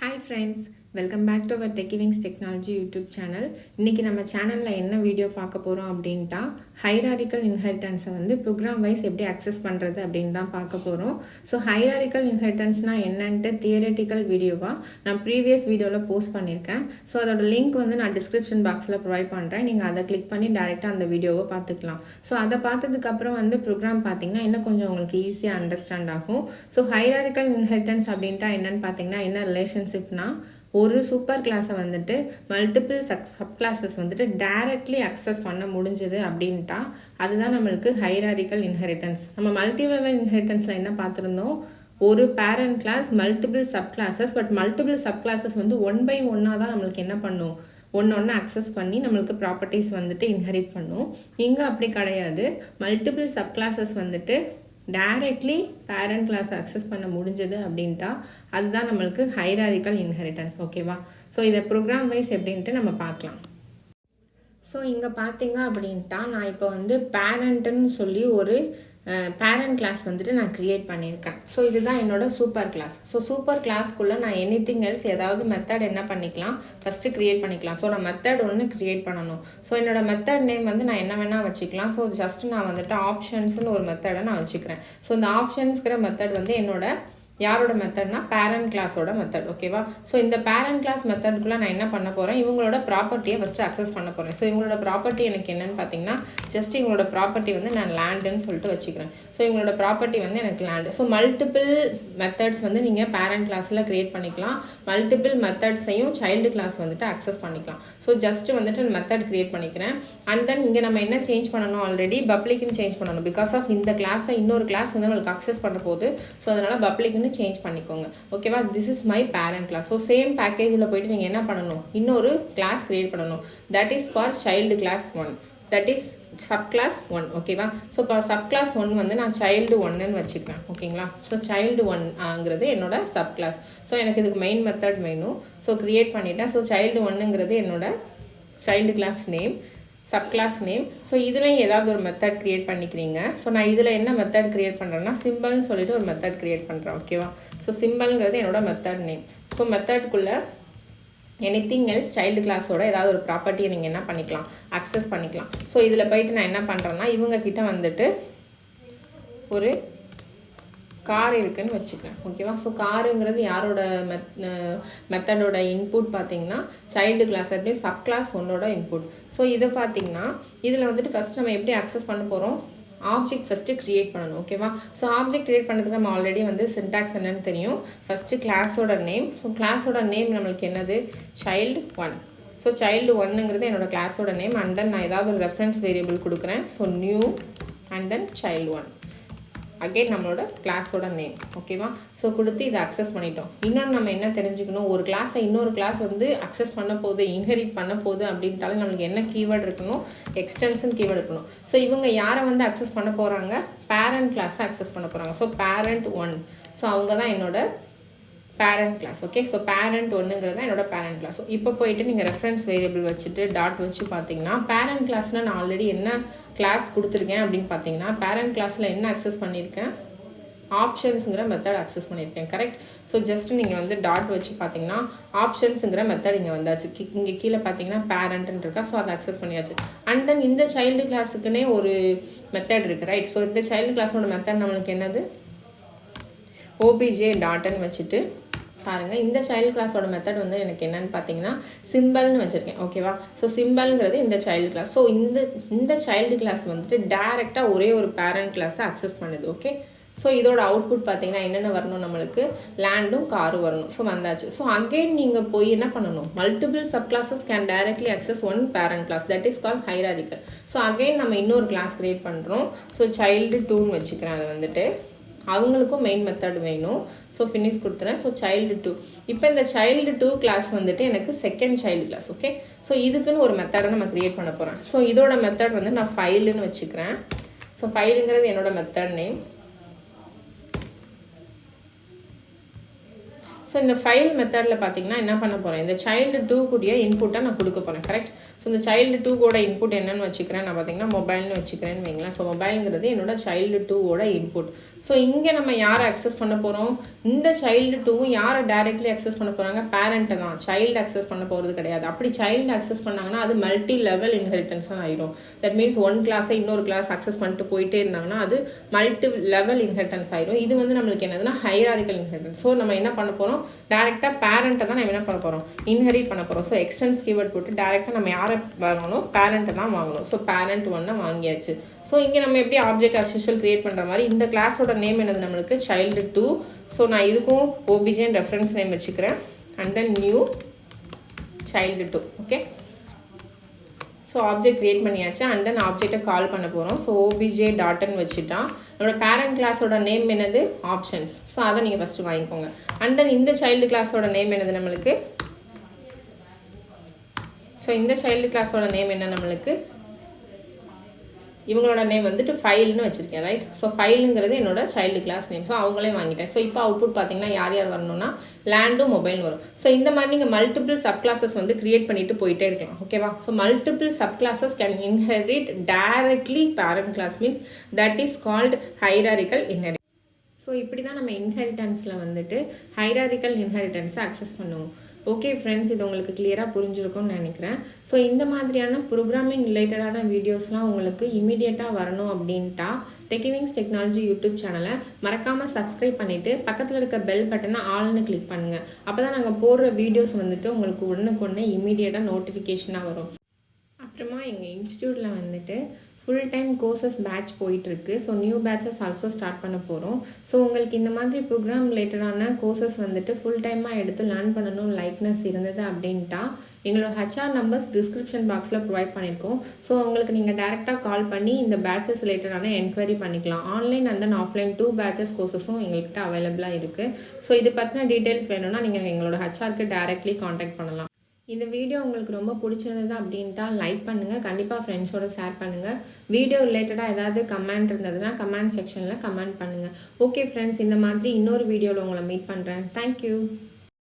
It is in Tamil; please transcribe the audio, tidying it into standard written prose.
Hi friends, welcome back to our Techivings Technology YouTube channel. இன்னைக்கு நம்ம சேனல்ல என்ன வீடியோ பார்க்க போறோம் அப்படின்ட்டா ஹைராரிக்கல் இன்ஹெரிட்டன்ஸை வந்து ப்ரோக்ராம் வைஸ் எப்படி அக்சஸ் பண்ணுறது அப்படின்னு தான் பார்க்க போகிறோம். ஸோ ஹைராரிக்கல் இன்ஹெரிட்டன்ஸ்னால் என்னன்ட்டு தியரட்டிக்கல் வீடியோவாக நான் ப்ரீவியஸ் வீடியோவில் போஸ்ட் பண்ணியிருக்கேன். ஸோ அதோட லிங்க் வந்து நான் டிஸ்கிரிப்ஷன் பாக்ஸில் ப்ரொவைட் பண்ணுறேன். நீங்கள் அதை கிளிக் பண்ணி டேரெக்டாக அந்த வீடியோவை பார்த்துக்கலாம். ஸோ அதை பார்த்ததுக்கப்புறம் வந்து ப்ரோக்ராம் பார்த்தீங்கன்னா இன்னும் கொஞ்சம் உங்களுக்கு ஈஸியாக அண்டர்ஸ்டாண்ட் ஆகும். ஸோ ஹைராரிக்கல் இன்ஹெரிட்டன்ஸ் அப்படின்ட்டா என்னன்னு பார்த்தீங்கன்னா என்ன ரிலேஷன்ஷிப்னா ஒரு சூப்பர் கிளாஸை வந்துட்டு மல்டிபிள் சப் கிளாஸஸ் வந்துட்டு டைரக்ட்லி அக்சஸ் பண்ண முடிஞ்சது அப்படின்ட்டா அதுதான் நம்மளுக்கு ஹைராரிக்கல் இன்ஹெரிட்டன்ஸ். நம்ம மல்டிலெவல் இன்ஹெரிட்டன்ஸில் என்ன பார்த்துருந்தோம், ஒரு parent class multiple sub classes, but multiple sub classes வந்து ஒன் பை ஒன்னாக தான் நம்மளுக்கு என்ன பண்ணும், ஒன்று அக்சஸ் பண்ணி நம்மளுக்கு ப்ராப்பர்ட்டிஸ் வந்துட்டு இன்ஹெரிட் பண்ணும். இங்கே அப்படி கிடையாது. மல்டிபிள் சப் கிளாஸஸ் வந்துட்டு டைரக்ட்லி பேரண்ட் கிளாஸ் அக்சஸ் பண்ண முடிஞ்சது அப்படின்ட்டா அதுதான் நம்மளுக்கு ஹைராரிக்கல் இன்ஹெரிட்டன்ஸ். ஓகேவா? ஸோ இதை ப்ரோக்ராம் வைஸ் எப்படின்ட்டு நம்ம பார்க்கலாம். ஸோ இங்கே பார்த்தீங்க அப்படின்ட்டா நான் இப்போ வந்து பேரண்ட்டுன்னு சொல்லி ஒரு பேரண்ட் கிளாஸ் வந்துட்டு நான் க்ரியேட் பண்ணியிருக்கேன். ஸோ இதுதான் என்னோட சூப்பர் கிளாஸ். ஸோ சூப்பர் கிளாஸ்க்குள்ளே நான் எனிதிங் எல்ஸ் ஏதாவது மெத்தட் என்ன பண்ணிக்கலாம், ஃபஸ்ட்டு க்ரியேட் பண்ணிக்கலாம். ஸோ நான் மெத்தட் ஒன்று க்ரியேட் பண்ணணும். ஸோ என்னோட மெத்தட் நேம் வந்து நான் என்ன வேணால் வச்சுக்கலாம். ஸோ ஜஸ்ட் நான் வந்துட்டு ஆப்ஷன்ஸ்னு ஒரு மெத்தடை நான் வச்சுக்கிறேன். ஸோ இந்த ஆப்ஷன்ஸ்கிற மெத்தட் வந்து என்னோட யாரோட மெத்தட்னா பேரண்ட் கிளாஸோட மெத்தட். ஓகேவா? ஸோ இந்த பேரண்ட் கிளாஸ் மெத்தடுக்குள்ளே நான் என்ன பண்ண போகிறேன், இவங்களோட ப்ராப்பர்ட்டியை ஃபஸ்ட்டு அக்சஸ் பண்ண போகிறேன். ஸோ இவங்களோட ப்ராப்பர்ட்டி எனக்கு என்னென்னு பார்த்தீங்கன்னா ஜஸ்ட் இவங்களோட ப்ராப்பர்ட்டி வந்து நான் லேண்டுன்னு சொல்லிட்டு வச்சுக்கிறேன். ஸோ இவங்களோட ப்ராப்பர்ட்டி வந்து எனக்கு லேண்டு. ஸோ மல்டிபிள் மெத்தட்ஸ் வந்து நீங்கள் பேரண்ட் கிளாஸில் க்ரியேட் பண்ணிக்கலாம். மல்டிபிள் மெத்தட்ஸையும் சைல்டு கிளாஸ் வந்துட்டு அக்சஸ் பண்ணிக்கலாம். ஸோ ஜஸ்ட் வந்துட்டு மெத்தட் க்ரியேட் பண்ணிக்கிறேன். அண்ட் தென் இங்கே நம்ம என்ன சேஞ்ச் பண்ணணும், ஆல்ரெடி பப்ளிக்னு சேஞ்ச் பண்ணணும். பிகாஸ் ஆஃப் இந்த கிளாஸை இன்னொரு கிளாஸ் வந்து நம்மளுக்கு அக்சஸ் பண்ண போகுது. ஸோ அதனால் பப்ளிக்னு சேஞ்ச் பண்ணிக்கோங்க. ஓகேவா? This is my parent class. So same பேக்கேஜில் போயிட்டு நீங்கள் என்ன பண்ணணும், இன்னொரு கிளாஸ் கிரியேட் பண்ணணும். That is for child class 1, that is subclass 1. ஓகேவா? ஸோ இப்போ சப் கிளாஸ் 1 வந்து நான் சைல்டு 1ன்னு வச்சுக்கிறேன். ஓகேங்களா? ஸோ சைல்டு 1ங்கிறது என்னோட சப் கிளாஸ். ஸோ எனக்கு இதுக்கு மெயின் மெத்தட் வேணும். ஸோ க்ரியேட் பண்ணிட்டேன். ஸோ சைல்டு 1ங்கிறது என்னோட child class name, sub class name. So இதுலேயும் ஏதாவது ஒரு மெத்தட் க்ரியேட் பண்ணிக்கிறீங்க. ஸோ நான் இதில் என்ன மெத்தட் க்ரியேட் பண்ணுறேன்னா சிம்பிள்னு சொல்லிட்டு ஒரு மெத்தட் க்ரியேட் பண்ணுறேன். ஓகேவா? ஸோ சிம்பிள்ங்கிறது என்னோட மெத்தட் நேம். ஸோ மெத்தட்குள்ளே எனிதிங் எல்ஸ் சைல்டு கிளாஸோட ஏதாவது ஒரு ப்ராப்பர்ட்டியை நீங்கள் என்ன பண்ணிக்கலாம், அக்சஸ் பண்ணிக்கலாம். ஸோ இதில் போயிட்டு நான் என்ன பண்ணுறேன்னா இவங்கக்கிட்ட வந்துட்டு ஒரு கார் இருக்குன்னு வச்சுக்கிறேன். ஓகேவா? ஸோ காருங்கிறது யாரோட மெத்தடோட இன்புட் பார்த்தீங்கன்னா சைல்டு கிளாஸ், அப்படியே சப் கிளாஸ் 1ஓட இன்புட். ஸோ இதை பார்த்தீங்கன்னா இதில் வந்துட்டு ஃபஸ்ட் நம்ம எப்படி அக்சஸ் பண்ண போகிறோம், ஆப்ஜெக்ட் ஃபஸ்ட்டு க்ரியேட் பண்ணணும். ஓகேவா? ஸோ ஆப்ஜெக்ட் க்ரியேட் பண்ணுறதுக்கு நம்ம ஆல்ரெடி வந்து சின்டாக்ஸ் என்னன்னு தெரியும். ஃபஸ்ட்டு கிளாஸோட நேம். ஸோ கிளாஸோட நேம் நம்மளுக்கு என்னது, சைல்டு 1. ஸோ சைல்டு 1ங்கிறது என்னோட கிளாஸோட நேம். அண்ட் தென் நான் ஏதாவது ஒரு ரெஃபரன்ஸ் வேரியபிள் கொடுக்குறேன். So new and then child 1, again நம்மளோட கிளாஸோட நேம். ஓகேவா? ஸோ கொடுத்து இதை அக்சஸ் பண்ணிட்டோம். இன்னொன்று நம்ம என்ன தெரிஞ்சுக்கணும், ஒரு கிளாஸை இன்னொரு கிளாஸ் வந்து அக்சஸ் பண்ண போகுது, இன்ஹெரிட் பண்ண போகுது அப்படின்ட்டாலே நம்மளுக்கு என்ன கீவேர்டு இருக்கணும், எக்ஸ்டென்ஷன் கீவேர்டு இருக்கணும். ஸோ இவங்க யாரை வந்து அக்சஸ் பண்ண போகிறாங்க, பேரண்ட் கிளாஸை அக்சஸ் பண்ண போகிறாங்க. So parent 1. ஸோ அவங்க தான் என்னோட parent class. Okay? So parent 1ங்கிறது தான் என்னோட பேரண்ட் கிளாஸ். ஸோ இப்போ போயிட்டு நீங்கள் ரெஃபரன்ஸ் வேரியபிள் வச்சுட்டு டாட் வச்சு பார்த்தீங்கன்னா பேரண்ட் கிளாஸில் நான் ஆல்ரெடி என்ன கிளாஸ் கொடுத்துருக்கேன் அப்படின்னு பார்த்தீங்கன்னா பேரண்ட் கிளாஸில் என்ன அக்சஸ் பண்ணியிருக்கேன், ஆப்ஷன்ஸுங்கிற மெத்தட் அக்சஸ் பண்ணியிருக்கேன். கரெக்ட்? ஸோ ஜஸ்ட் நீங்கள் வந்து டாட் வச்சு பார்த்தீங்கன்னா ஆப்ஷன்ஸுங்கிற மெத்தட் இங்கே வந்தாச்சு. இங்கே கீழே பார்த்தீங்கன்னா பேரண்ட்னு இருக்கா. ஸோ அதை அக்சஸ் பண்ணியாச்சு. அண்ட் தென் இந்த சைல்டு கிளாஸுக்குன்னே ஒரு மெத்தட் இருக்குது. ரைட்? ஸோ இந்த சைல்டு கிளாஸோட மெத்தட் நம்மளுக்கு என்னது, ஓபிஜே டாட்னு வச்சுட்டு பாருங்கள். இந்த சைல்டு கிளாஸோட மெத்தட் வந்து எனக்கு என்னன்னு பார்த்தீங்கன்னா சிம்பிள்னு வச்சுருக்கேன். ஓகேவா? ஸோ சிம்பிள்ங்கிறது இந்த சைல்டு கிளாஸ். ஸோ இந்த சைல்டு கிளாஸ் வந்துட்டு டேரெக்டாக ஒரே ஒரு பேரண்ட் கிளாஸை அக்சஸ் பண்ணுது. ஓகே? ஸோ இதோட அவுட்புட் பார்த்தீங்கன்னா என்னென்ன வரணும், நம்மளுக்கு லேண்டும் காரும் வரணும். ஸோ வந்தாச்சு. ஸோ அகெயின் நீங்கள் போய் என்ன பண்ணணும், multiple sub classes can directly access one parent class, that is called hierarchical. So again நம்ம இன்னொரு கிளாஸ் க்ரியேட் பண்ணுறோம். ஸோ சைல்டு 2ன்னு வச்சுக்கிறேன். அது வந்துட்டு அவங்களுக்கும் மெயின் மெத்தட் வேணும். ஸோ ஃபினிஷ் கொடுத்துறேன். So child 2. இப்போ இந்த சைல்டு 2 கிளாஸ் வந்துட்டு எனக்கு second child class. Okay? So இதுக்குன்னு ஒரு மெத்தடை நம்ம க்ரியேட் பண்ண போகிறேன். ஸோ இதோட மெத்தட் வந்து நான் ஃபைலுன்னு வச்சுக்கிறேன். ஸோ ஃபைலுங்கிறது என்னோட மெத்தட் நேம். ஸோ இந்த ஃபைல் மெத்தடில் பார்த்தீங்கன்னா என்ன பண்ண போகிறேன், இந்த சைல்டு 2 கூடிய இன்புட்டை நான் கொடுக்க போகிறேன். கரெக்ட். ஸோ இந்த சைல்டு 2 கூட இன்புட் என்னென்னு வச்சுக்கிறேன் நான் பார்த்தீங்கன்னா மொபைல்னு வச்சுக்கிறேன்னு வைங்களேன். ஸோ மொபைலுங்கிறது என்னோட சைல்டு 2ஓட இன்புட். ஸோ இங்கே நம்ம யாரை அக்சஸ் பண்ண போகிறோம், இந்த சைல்டு 2வும் யாரை டைரெக்ட்லி அக்சஸ் பண்ண போகிறாங்க, பேரண்ட்டை தான். சைல்டு அக்சஸ் பண்ண போகிறது கிடையாது. அப்படி சைல்டு அக்சஸ் பண்ணாங்கன்னா அது மல்டி லெவல் இன்ஹெரிட்டன்ஸ் தான் ஆயிடும். தட் மீன்ஸ் ஒன் கிளாஸை இன்னொரு கிளாஸ் அக்சஸ் பண்ணிட்டு போயிட்டே இருந்தாங்கன்னா அது மல்டி லெவல் இன்ஹெரிட்டன்ஸ் ஆயிடும். இது வந்து நம்மளுக்கு என்னதுன்னா ஹைராரிக்கல் இன்ஹெரிட்டன்ஸ். ஸோ நம்ம என்ன பண்ண போகிறோம், டேரெக்டாக பேரண்ட்டை தான் நம்ம என்ன பண்ண போகிறோம், இன்ஹெரிட் பண்ண போகிறோம். ஸோ எக்ஸ்டென்ஸ் கீவேர்ட் போட்டு டேரெக்டாக நம்ம யாரை வாங்கணும், பேரண்ட்டை தான் வாங்கணும். ஸோ பேரண்ட் ஒன்று வாங்கியாச்சு. ஸோ இங்கே நம்ம எப்படி ஆப்ஜெக்ட் அஸ் யூஷுவல் கிரியேட் பண்ணுற மாதிரி இந்த கிளாஸோட நேம் என்னது நம்மளுக்கு சைல்டு 2. ஸோ நான் இதுக்கும் ஓபிஜேன்னு ரெஃபரன்ஸ் நேம் வச்சுக்கிறேன். And then new child 2. Okay. So object create பண்ணியாச்சு. அண்ட் தென் ஆப்ஜெக்டை கால் பண்ண போகிறோம். ஸோ ஓபிஜே டாட்னு வச்சுட்டா நம்மளோட பேரண்ட் கிளாஸோட நேம் என்னது ஆப்ஷன்ஸ். ஸோ அதை நீங்கள் ஃபஸ்ட்டு வாங்கிக்கோங்க. அண்ட் தென் இந்த சைல்டு கிளாஸோட நேம் என்னது நம்மளுக்கு, ஸோ இந்த சைல்டு கிளாஸோட நேம் என்ன நம்மளுக்கு, இவங்களோட நேம் வந்துட்டு ஃபைல்னு வச்சுருக்கேன். ரைட். ஸோ ஃபைலுங்கிறது என்னோட சைல்டு கிளாஸ் நேம். ஸோ அவங்களே வாங்கிட்டேன். ஸோ இப்போ அவுட்புட் பார்த்தீங்கன்னா யார் யார் வரணும்னா லேண்டும் மொபைல் வரும். ஸோ இந்த மாதிரி நீங்கள் மல்டிபிள் சப் கிளாஸஸ் வந்து கிரியேட் பண்ணிட்டு போயிட்டே இருக்கலாம். ஓகேவா. So multiple sub classes can inherit directly parent class, means that is called hierarchical inherit. So இப்படி தான் நம்ம இன்ஹெரிட்டன்ஸில் வந்துட்டு ஹைராரிக்கல் இன்ஹெரிட்டன்ஸை அக்சஸ் பண்ணுவோம். ஓகே ஃப்ரெண்ட்ஸ், இது உங்களுக்கு கிளியராக புரிஞ்சிருக்கும்னு நினைக்கிறேன். ஸோ இந்த மாதிரியான ப்ரோக்ராமிங் ரிலேட்டடான வீடியோஸ்லாம் உங்களுக்கு இமீடியட்டாக வரணும் அப்படின்ட்டா டெக்கிவிங்ஸ் டெக்னாலஜி யூடியூப் சேனலை மறக்காமல் சப்ஸ்கிரைப் பண்ணிவிட்டு பக்கத்தில் இருக்க பெல் பட்டனை ஆல்னு கிளிக் பண்ணுங்கள். அப்போ தான் நாங்கள் போடுற வீடியோஸ் வந்துட்டு உங்களுக்கு உடனுக்குடனே இமீடியட்டாக நோட்டிஃபிகேஷனாக வரும். அப்புறமா எங்கள் இன்ஸ்டியூட்டில் வந்துட்டு ஃபுல் டைம் கோர்சஸ் பேட்ச் போயிட்டுருக்கு. So new patches also start பண்ண போகிறோம். ஸோ உங்களுக்கு இந்த மாதிரி ப்ரோக்ராம் ரிலேட்டடான கோர்சஸ் வந்துட்டு ஃபுல் டைமாக எடுத்து லேர்ன் பண்ணணும் லைக்னஸ் இருந்தது அப்படின்ட்டா எங்களோட ஹெச்ஆர் நம்பர்ஸ் டிஸ்கிரிப்ஷன் பாக்ஸில் ப்ரொவைட் பண்ணியிருக்கோம். ஸோ உங்களுக்கு நீங்கள் டேரெக்டாக கால் பண்ணி இந்த பேட்சஸ் ரிலேட்டடான என்கொயரி பண்ணிக்கலாம். Online and then offline 2 batches கோர்சஸும் எங்கள்கிட்ட அவைலபிளாக இருக்குது. ஸோ இது பற்றின டீட்டெயில்ஸ் வேணும்னா நீங்கள் எங்களோட ஹெச்ஆருக்கு டேரெக்ட்லி காண்டாக்ட் பண்ணலாம். இந்த வீடியோ உங்களுக்கு ரொம்ப பிடிச்சிருந்தது அப்படின்ட்டா லைக் பண்ணுங்கள். கண்டிப்பாக ஃப்ரெண்ட்ஸோட ஷேர் பண்ணுங்கள். வீடியோ ரிலேட்டடாக ஏதாவது கமெண்ட் இருந்ததுன்னா கமெண்ட் செக்ஷனில் கமெண்ட் பண்ணுங்கள். ஓகே ஃப்ரெண்ட்ஸ், இந்த மாதிரி இன்னொரு வீடியோவில் உங்களை மீட் பண்ணுறேன். தேங்க்யூ.